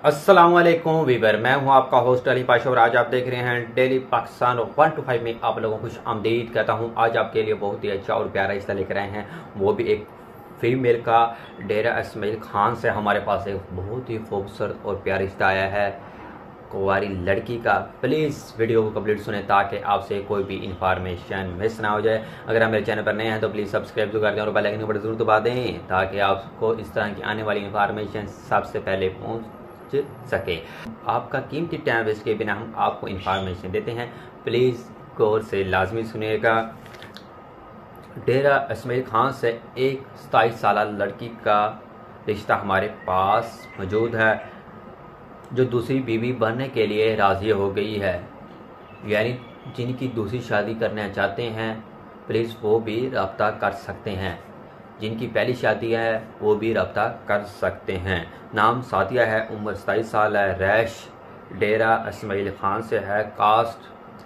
अस्सलामुअलैकुम वीवर, मैं हूं आपका होस्ट अली पाशा और आज आप देख रहे हैं डेली पाकिस्तान 1 to 5 में आप लोगों को खुश आमदीद कहता हूं। आज आपके लिए बहुत ही अच्छा और प्यारा रिश्ता लेकर आए हैं, वो भी एक फीमेल का। डेरा इस्माइल खान से हमारे पास एक बहुत ही खूबसूरत और प्यारा रिश्ता आया है, कुंवारी लड़की का। प्लीज़ वीडियो को कंप्लीट सुने ताकि आपसे कोई भी इंफॉर्मेशन मिस ना हो जाए। अगर आप मेरे चैनल पर नए हैं तो प्लीज़ सब्सक्राइब जो कर दें और बेल आइकन पर जरूर दबा दें ताकि आपको इस तरह की आने वाली इंफॉर्मेशन सबसे पहले पहुँच सके। आपका कीमती टाइम वेस्ट के बिना हम आपको इंफॉर्मेशन देते हैं, प्लीज़ गौर से लाजमी सुनिएगा। डेरा इस्माइल खान से एक 27 साल लड़की का रिश्ता हमारे पास मौजूद है जो दूसरी बीवी बनने के लिए राज़ी हो गई है, यानी जिनकी दूसरी शादी करना चाहते हैं प्लीज़ वो भी रब्ता कर सकते हैं। जिनकी पहली शादी है वो भी रब्ता कर सकते हैं। नाम सादिया है, उम्र 27 साल है, रैश डेरा इस्माइल खान से है, कास्ट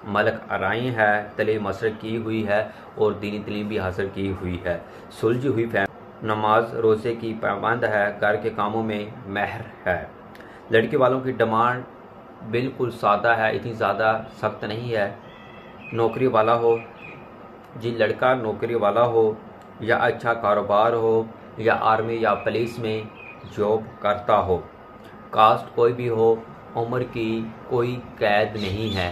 मलक अराई है, तलीम हासिल की हुई है और दीनी तलीम भी हासिल की हुई है, सुलझी हुई फैमिली, नमाज रोज़े की पाबंद है, घर के कामों में महर है। लड़के वालों की डिमांड बिल्कुल सादा है, इतनी ज़्यादा सख्त नहीं है। नौकरी वाला हो, जी लड़का नौकरी वाला हो या अच्छा कारोबार हो या आर्मी या पुलिस में जॉब करता हो, कास्ट कोई भी हो, उम्र की कोई कैद नहीं है।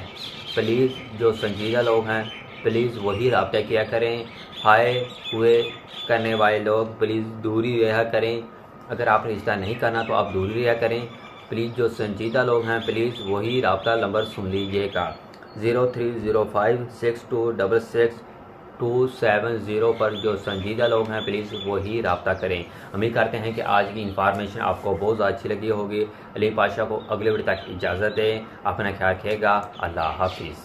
प्लीज़ जो संजीदा लोग हैं प्लीज़ वही रब्ता किया करें। हाय हुए करने वाले लोग प्लीज़ दूरी रहा करें। अगर आपने रिश्ता नहीं करना तो आप दूरी रहा करें। प्लीज़ जो संजीदा लोग हैं प्लीज़ वही रब्ता नंबर सुन लीजिएगा, 0305626270 पर जो संजीदा लोग हैं प्लीज़ वही रब्ता करें। उम्मीद करते हैं कि आज की इन्फॉर्मेशन आपको बहुत ज़्यादा अच्छी लगी होगी। अली पाशा को अगले वीडियो तक इजाज़त दें, अपना ख्याल रखिएगा। अल्लाह हाफिज़।